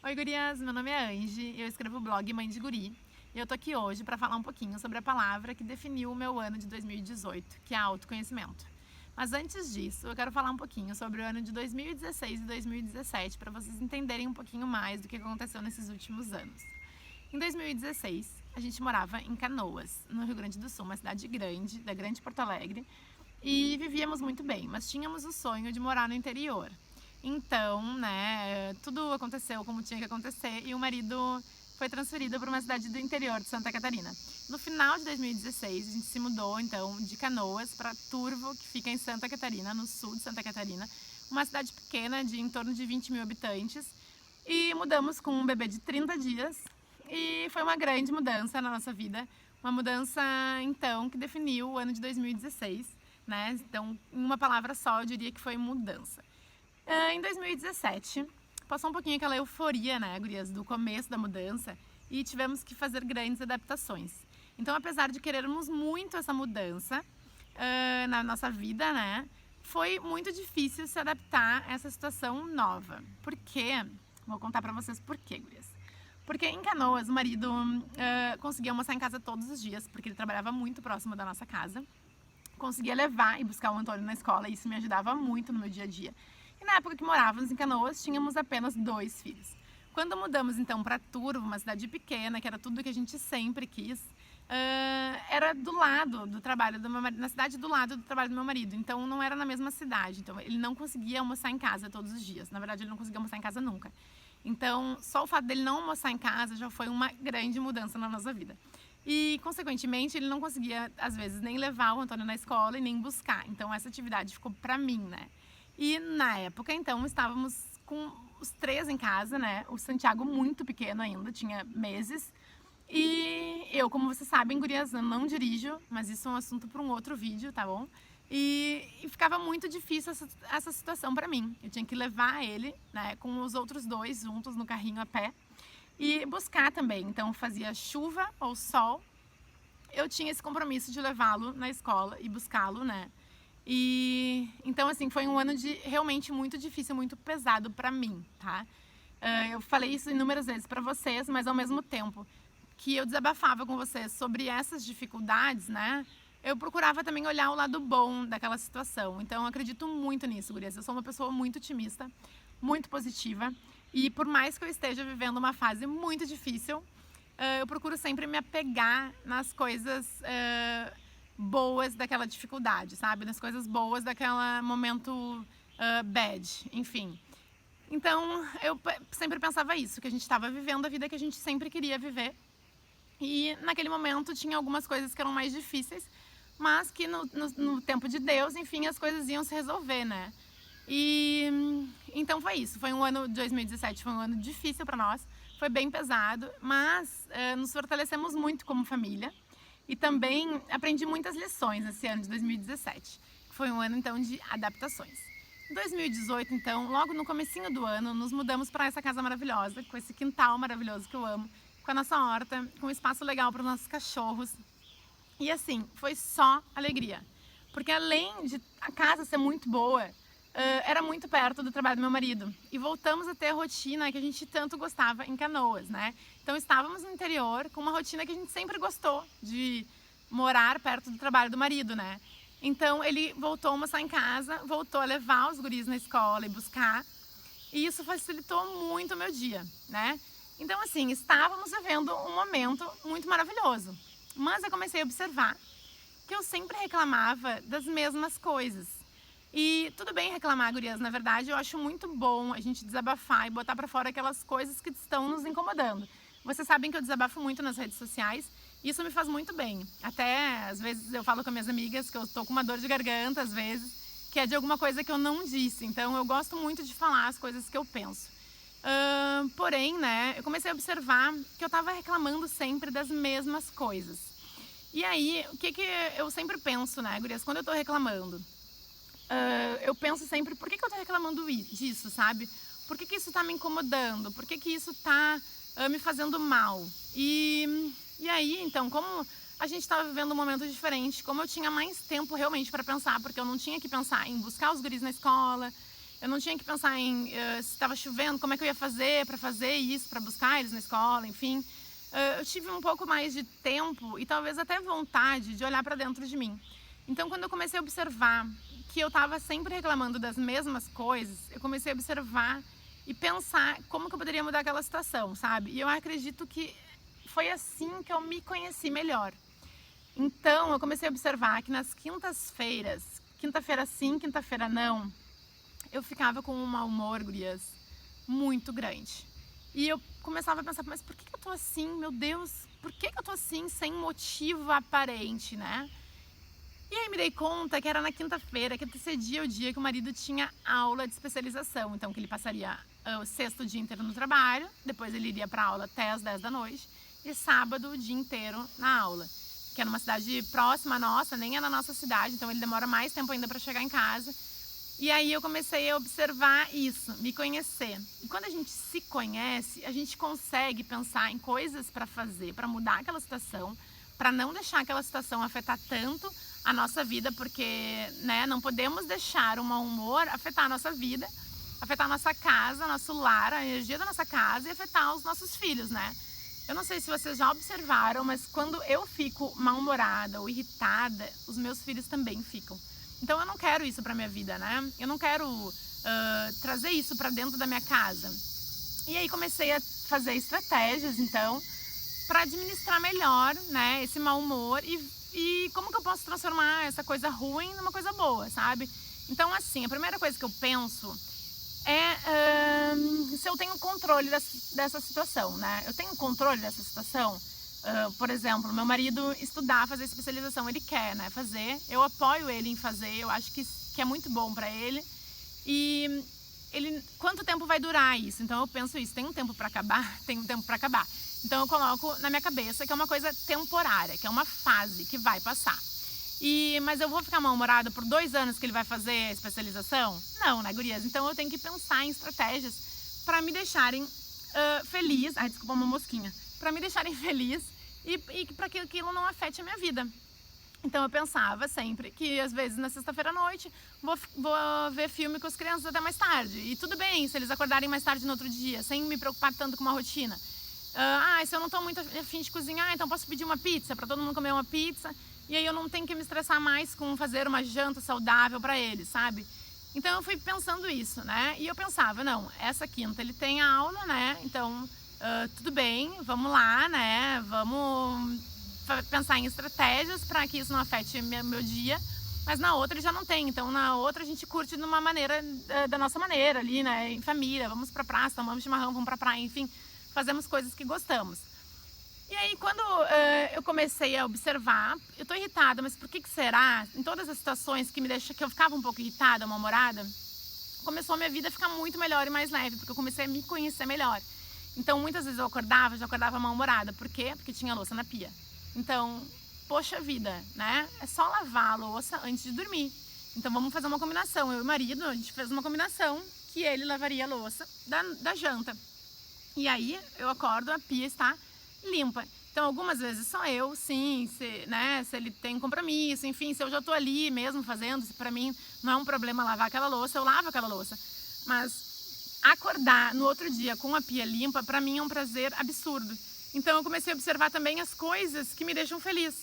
Oi, gurias! Meu nome é Angie, eu escrevo o blog Mãe de Guri e eu tô aqui hoje para falar um pouquinho sobre a palavra que definiu o meu ano de 2018, que é autoconhecimento. Mas antes disso, eu quero falar um pouquinho sobre o ano de 2016 e 2017 para vocês entenderem um pouquinho mais do que aconteceu nesses últimos anos. Em 2016, a gente morava em Canoas, no Rio Grande do Sul, uma cidade grande, da Grande Porto Alegre, e vivíamos muito bem, mas tínhamos o sonho de morar no interior. Então, né, tudo aconteceu como tinha que acontecer e o marido foi transferido para uma cidade do interior de Santa Catarina. No final de 2016, a gente se mudou, então, de Canoas para Turvo, que fica em Santa Catarina, no sul de Santa Catarina, uma cidade pequena de em torno de 20 mil habitantes, e mudamos com um bebê de 30 dias e foi uma grande mudança na nossa vida, uma mudança, então, que definiu o ano de 2016, né? Então, em uma palavra só, eu diria que foi mudança. Em 2017, passou um pouquinho aquela euforia, né, gurias, do começo da mudança e tivemos que fazer grandes adaptações. Então, apesar de querermos muito essa mudança na nossa vida, né, foi muito difícil se adaptar a essa situação nova. Por quê? Vou contar pra vocês por quê, gurias. Porque em Canoas, o marido conseguia almoçar em casa todos os dias, porque ele trabalhava muito próximo da nossa casa. Conseguia levar e buscar o Antônio na escola, e isso me ajudava muito no meu dia a dia. E na época que morávamos em Canoas, tínhamos apenas 2 filhos. Quando mudamos então para Turvo, uma cidade pequena, que era tudo que a gente sempre quis, era do lado do trabalho do meu marido, na cidade do lado do trabalho do meu marido. Então não era na mesma cidade. Então ele não conseguia almoçar em casa todos os dias. Na verdade, ele não conseguia almoçar em casa nunca. Então, só o fato dele não almoçar em casa já foi uma grande mudança na nossa vida. E, consequentemente, ele não conseguia, às vezes, nem levar o Antônio na escola e nem buscar. Então, essa atividade ficou pra mim, né? E, na época, então, estávamos com os 3 em casa, né? O Santiago muito pequeno ainda, tinha meses. E eu, como vocês sabem, gurias, eu não dirijo, mas isso é um assunto para um outro vídeo, tá bom? E ficava muito difícil essa situação pra mim. Eu tinha que levar ele, né, com os outros 2 juntos no carrinho a pé e buscar também. Então fazia chuva ou sol, eu tinha esse compromisso de levá-lo na escola e buscá-lo, né? E então assim, foi um ano de realmente muito difícil, muito pesado pra mim, tá? Eu falei isso inúmeras vezes pra vocês, mas ao mesmo tempo que eu desabafava com vocês sobre essas dificuldades, né? Eu procurava também olhar o lado bom daquela situação. Então eu acredito muito nisso, gurias. Eu sou uma pessoa muito otimista, muito positiva. E por mais que eu esteja vivendo uma fase muito difícil, eu procuro sempre me apegar nas coisas boas daquela dificuldade, sabe? Nas coisas boas daquele momento bad, enfim. Então eu sempre pensava isso, que a gente estava vivendo a vida que a gente sempre queria viver. E naquele momento tinha algumas coisas que eram mais difíceis, mas que no tempo de Deus, enfim, as coisas iam se resolver, né? E então foi isso. Foi um ano de 2017, foi um ano difícil para nós, foi bem pesado, mas nos fortalecemos muito como família e também aprendi muitas lições nesse ano de 2017, que foi um ano então de adaptações. Em 2018, então, logo no comecinho do ano, nos mudamos para essa casa maravilhosa, com esse quintal maravilhoso que eu amo, com a nossa horta, com um espaço legal para os nossos cachorros. E assim, foi só alegria. Porque além de a casa ser muito boa, era muito perto do trabalho do meu marido. E voltamos a ter a rotina que a gente tanto gostava em Canoas, né? Então estávamos no interior com uma rotina que a gente sempre gostou, de morar perto do trabalho do marido, né? Então ele voltou a almoçar em casa, voltou a levar os guris na escola e buscar. E isso facilitou muito o meu dia, né? Então assim, estávamos vivendo um momento muito maravilhoso. Mas eu comecei a observar que eu sempre reclamava das mesmas coisas. E tudo bem reclamar, gurias, na verdade eu acho muito bom a gente desabafar e botar pra fora aquelas coisas que estão nos incomodando. Vocês sabem que eu desabafo muito nas redes sociais e isso me faz muito bem. Até às vezes eu falo com minhas amigas que eu tô com uma dor de garganta às vezes, que é de alguma coisa que eu não disse. Então eu gosto muito de falar as coisas que eu penso. Porém, né, eu comecei a observar que eu tava reclamando sempre das mesmas coisas. E aí, o que eu sempre penso, né, gurias, quando eu tô reclamando? Eu penso sempre, por que eu tô reclamando disso, sabe? Por que isso tá me incomodando? Por que isso tá me fazendo mal? E aí, então, como a gente tava vivendo um momento diferente, como eu tinha mais tempo realmente pra pensar, porque eu não tinha que pensar em buscar os guris na escola, Eu não tinha que pensar em se estava chovendo, como é que eu ia fazer para fazer isso, para buscar eles na escola, enfim. Eu tive um pouco mais de tempo e talvez até vontade de olhar para dentro de mim. Então, quando eu comecei a observar que eu estava sempre reclamando das mesmas coisas, eu comecei a observar e pensar como que eu poderia mudar aquela situação, sabe? E eu acredito que foi assim que eu me conheci melhor. Então, eu comecei a observar que nas quintas-feiras, quinta-feira sim, quinta-feira não, eu ficava com um mau humor, gurias, muito grande. E eu começava a pensar, mas por que eu tô assim, meu Deus? Por que eu tô assim, sem motivo aparente, né? E aí me dei conta que era na quinta-feira, que antecedia o dia que o marido tinha aula de especialização. Então, que ele passaria o sexto dia inteiro no trabalho, depois ele iria pra aula até as 10 da noite, e sábado o dia inteiro na aula. Que é numa cidade próxima à nossa, nem é na nossa cidade, então ele demora mais tempo ainda para chegar em casa. E aí eu comecei a observar isso, me conhecer. E quando a gente se conhece, a gente consegue pensar em coisas para fazer, para mudar aquela situação, para não deixar aquela situação afetar tanto a nossa vida, porque, né, não podemos deixar o mau humor afetar a nossa vida, afetar a nossa casa, nosso lar, a energia da nossa casa e afetar os nossos filhos, né? Eu não sei se vocês já observaram, mas quando eu fico mal-humorada ou irritada, os meus filhos também ficam. Então eu não quero isso pra minha vida, né? Eu não quero trazer isso pra dentro da minha casa. E aí comecei a fazer estratégias, então, pra administrar melhor, né, esse mau humor e como que eu posso transformar essa coisa ruim numa coisa boa, sabe? Então, assim, a primeira coisa que eu penso é se eu tenho controle dessa situação, né? Eu tenho controle dessa situação? Por exemplo, meu marido estudar, fazer especialização, ele quer, né, fazer. Eu apoio ele em fazer, eu acho que é muito bom pra ele. E quanto tempo vai durar isso? Então eu penso isso, tem um tempo pra acabar? Tem um tempo pra acabar. Então eu coloco na minha cabeça que é uma coisa temporária, que é uma fase que vai passar. Mas eu vou ficar mal-humorada por 2 anos que ele vai fazer a especialização? Não, né, gurias? Então eu tenho que pensar em estratégias para me deixarem feliz. Ai, desculpa, uma mosquinha. Para me deixarem feliz e para que aquilo não afete a minha vida. Então eu pensava sempre que às vezes na sexta-feira à noite vou ver filme com as crianças até mais tarde. E tudo bem se eles acordarem mais tarde no outro dia, sem me preocupar tanto com uma rotina. Se eu não tô muito afim de cozinhar, então posso pedir uma pizza para todo mundo comer uma pizza. E aí eu não tenho que me estressar mais com fazer uma janta saudável para eles, sabe? Então eu fui pensando isso, né? E eu pensava, não, essa quinta ele tem aula, né? Então tudo bem, vamos lá, né? Vamos pensar em estratégias para que isso não afete meu dia. Mas na outra ele já não tem, então na outra a gente curte de uma maneira, da nossa maneira ali, né? Em família, vamos pra praça, tomamos chimarrão, vamos pra praia, enfim, fazemos coisas que gostamos. E aí quando eu comecei a observar, eu tô irritada, mas por que será? Em todas as situações que eu ficava um pouco irritada, mal-humorada, começou a minha vida a ficar muito melhor e mais leve, porque eu comecei a me conhecer melhor. Então muitas vezes eu já acordava mal-humorada. Por quê? Porque tinha louça na pia. Então, poxa vida, né? É só lavar a louça antes de dormir. Então vamos fazer uma combinação. Eu e o marido, a gente fez uma combinação que ele lavaria a louça da janta. E aí eu acordo, a pia está limpa. Então algumas vezes só eu, sim, se ele tem compromisso, enfim, se eu já tô ali mesmo fazendo, se pra mim não é um problema lavar aquela louça, eu lavo aquela louça. Mas acordar no outro dia com a pia limpa, pra mim é um prazer absurdo. Então eu comecei a observar também as coisas que me deixam feliz.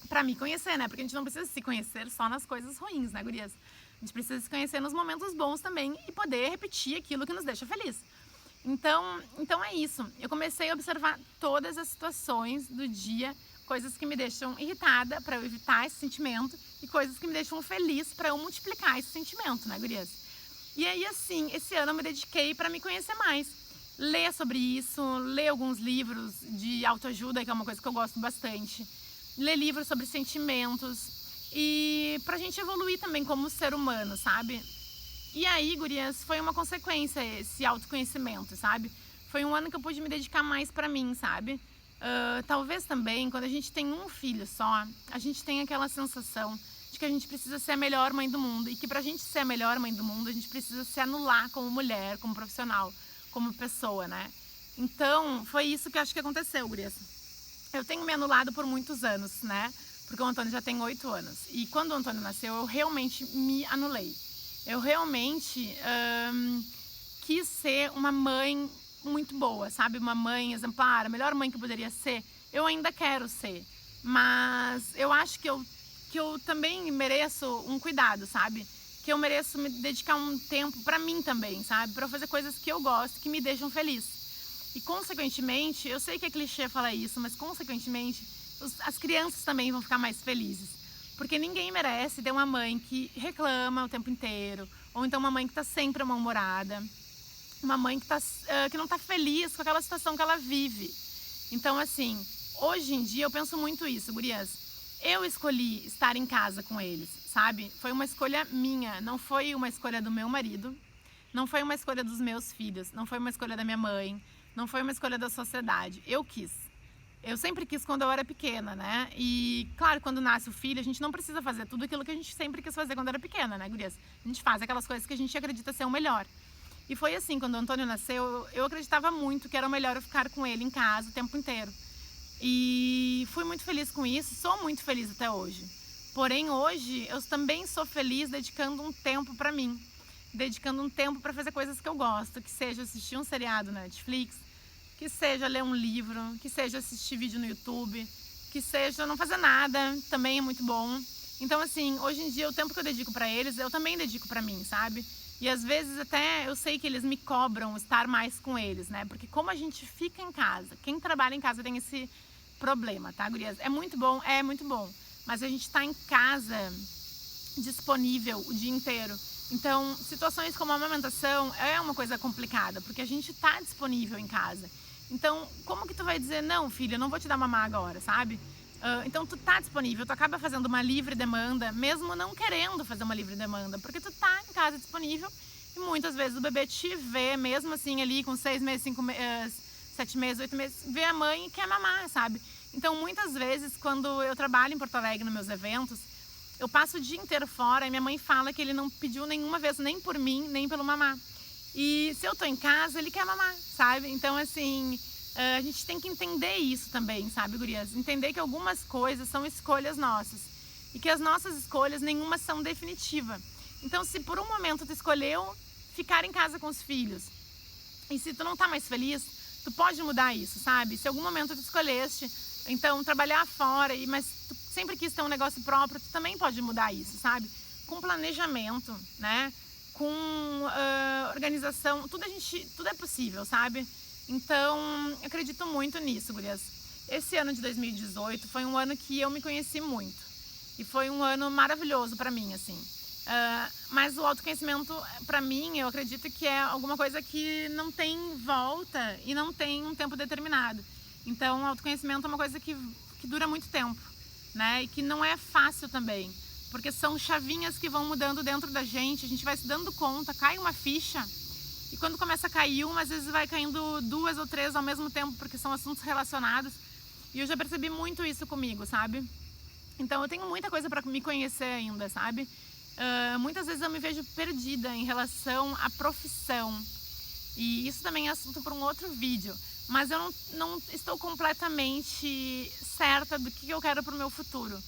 Pra me conhecer, né? Porque a gente não precisa se conhecer só nas coisas ruins, né, gurias? A gente precisa se conhecer nos momentos bons também e poder repetir aquilo que nos deixa feliz. Então é isso. Eu comecei a observar todas as situações do dia, coisas que me deixam irritada para eu evitar esse sentimento e coisas que me deixam feliz para eu multiplicar esse sentimento, né, gurias? E aí, assim, esse ano eu me dediquei para me conhecer mais. Ler sobre isso, ler alguns livros de autoajuda, que é uma coisa que eu gosto bastante. Ler livros sobre sentimentos e pra gente evoluir também como ser humano, sabe? E aí, gurias, foi uma consequência esse autoconhecimento, sabe? Foi um ano que eu pude me dedicar mais pra mim, sabe? Talvez também, quando a gente tem um filho só, a gente tem aquela sensação de que a gente precisa ser a melhor mãe do mundo e que pra gente ser a melhor mãe do mundo, a gente precisa se anular como mulher, como profissional, como pessoa, né? Então, foi isso que eu acho que aconteceu, gurias. Eu tenho me anulado por muitos anos, né? Porque o Antônio já tem 8 anos. E quando o Antônio nasceu, eu realmente me anulei. Eu realmente quis ser uma mãe muito boa, sabe? Uma mãe exemplar, a melhor mãe que eu poderia ser. Eu ainda quero ser, mas eu acho que eu também mereço um cuidado, sabe? Que eu mereço me dedicar um tempo pra mim também, sabe? Pra eu fazer coisas que eu gosto, que me deixam feliz. E consequentemente, eu sei que é clichê falar isso, mas consequentemente as crianças também vão ficar mais felizes. Porque ninguém merece ter uma mãe que reclama o tempo inteiro, ou então uma mãe que tá sempre mal-humorada, uma mãe que não tá feliz com aquela situação que ela vive. Então, assim, hoje em dia eu penso muito isso, gurias. Eu escolhi estar em casa com eles, sabe? Foi uma escolha minha, não foi uma escolha do meu marido, não foi uma escolha dos meus filhos, não foi uma escolha da minha mãe, não foi uma escolha da sociedade. Eu quis. Eu sempre quis quando eu era pequena, né? E, claro, quando nasce o filho, a gente não precisa fazer tudo aquilo que a gente sempre quis fazer quando era pequena, né, gurias? A gente faz aquelas coisas que a gente acredita ser o melhor. E foi assim, quando o Antônio nasceu, eu acreditava muito que era o melhor eu ficar com ele em casa o tempo inteiro. E fui muito feliz com isso, sou muito feliz até hoje. Porém, hoje, eu também sou feliz dedicando um tempo pra mim. Dedicando um tempo pra fazer coisas que eu gosto, que seja assistir um seriado na Netflix, que seja ler um livro, que seja assistir vídeo no YouTube, que seja não fazer nada, também é muito bom. Então, assim, hoje em dia, o tempo que eu dedico pra eles, eu também dedico pra mim, sabe? E às vezes até eu sei que eles me cobram estar mais com eles, né? Porque como a gente fica em casa, quem trabalha em casa tem esse problema, tá, gurias? É muito bom, mas a gente tá em casa disponível o dia inteiro. Então, situações como a amamentação é uma coisa complicada, porque a gente tá disponível em casa. Então, como que tu vai dizer, não, filha, eu não vou te dar mamar agora, sabe? Então, tu tá disponível, tu acaba fazendo uma livre demanda, mesmo não querendo fazer uma livre demanda, porque tu tá em casa disponível e muitas vezes o bebê te vê, mesmo assim ali com 6 meses, 7 meses, 8 meses, vê a mãe e quer mamar, sabe? Então, muitas vezes, quando eu trabalho em Porto Alegre nos meus eventos, eu passo o dia inteiro fora e minha mãe fala que ele não pediu nenhuma vez, nem por mim, nem pelo mamar. E se eu tô em casa, ele quer mamar, sabe? Então, assim, a gente tem que entender isso também, sabe, gurias? Entender que algumas coisas são escolhas nossas e que as nossas escolhas, nenhuma são definitiva. Então, se por um momento tu escolheu ficar em casa com os filhos e se tu não tá mais feliz, tu pode mudar isso, sabe? Se algum momento tu escolheste, então, trabalhar fora, mas tu sempre quis ter um negócio próprio, tu também pode mudar isso, sabe? Com planejamento, né? Com organização, tudo é possível, sabe? Então, acredito muito nisso, gurias. Esse ano de 2018 foi um ano que eu me conheci muito. E foi um ano maravilhoso pra mim, assim. Mas o autoconhecimento, pra mim, eu acredito que é alguma coisa que não tem volta e não tem um tempo determinado. Então, o autoconhecimento é uma coisa que dura muito tempo, né? E que não é fácil também, porque são chavinhas que vão mudando dentro da gente, a gente vai se dando conta, cai uma ficha, e quando começa a cair uma, às vezes vai caindo 2 ou 3 ao mesmo tempo, porque são assuntos relacionados, e eu já percebi muito isso comigo, sabe? Então, eu tenho muita coisa para me conhecer ainda, sabe? Muitas vezes eu me vejo perdida em relação à profissão, e isso também é assunto para um outro vídeo. Mas eu não estou completamente certa do que eu quero para o meu futuro.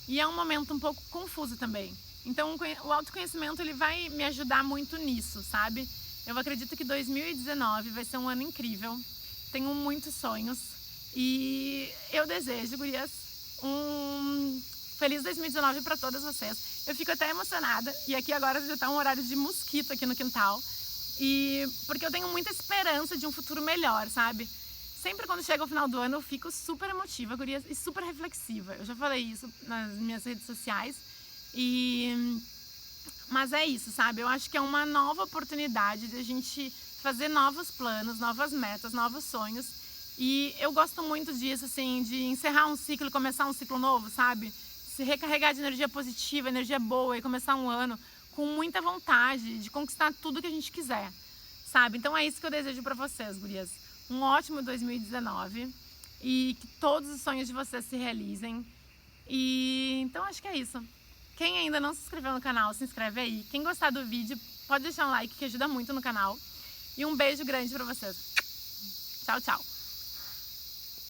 E é um momento um pouco confuso também. Então, o autoconhecimento ele vai me ajudar muito nisso, sabe? Eu acredito que 2019 vai ser um ano incrível. Tenho muitos sonhos. E eu desejo, gurias, um feliz 2019 para todas vocês. Eu fico até emocionada. E aqui agora já está um horário de mosquito aqui no quintal. Porque eu tenho muita esperança de um futuro melhor, sabe? Sempre quando chega o final do ano eu fico super emotiva, gurias, e super reflexiva. Eu já falei isso nas minhas redes sociais. Mas é isso, sabe? Eu acho que é uma nova oportunidade de a gente fazer novos planos, novas metas, novos sonhos. E eu gosto muito disso, assim, de encerrar um ciclo e começar um ciclo novo, sabe? Se recarregar de energia positiva, energia boa e começar um ano com muita vontade de conquistar tudo que a gente quiser, sabe? Então é isso que eu desejo pra vocês, gurias. Um ótimo 2019 e que todos os sonhos de vocês se realizem. E então acho que é isso. Quem ainda não se inscreveu no canal, se inscreve aí. Quem gostar do vídeo, pode deixar um like que ajuda muito no canal. E um beijo grande pra vocês. Tchau, tchau.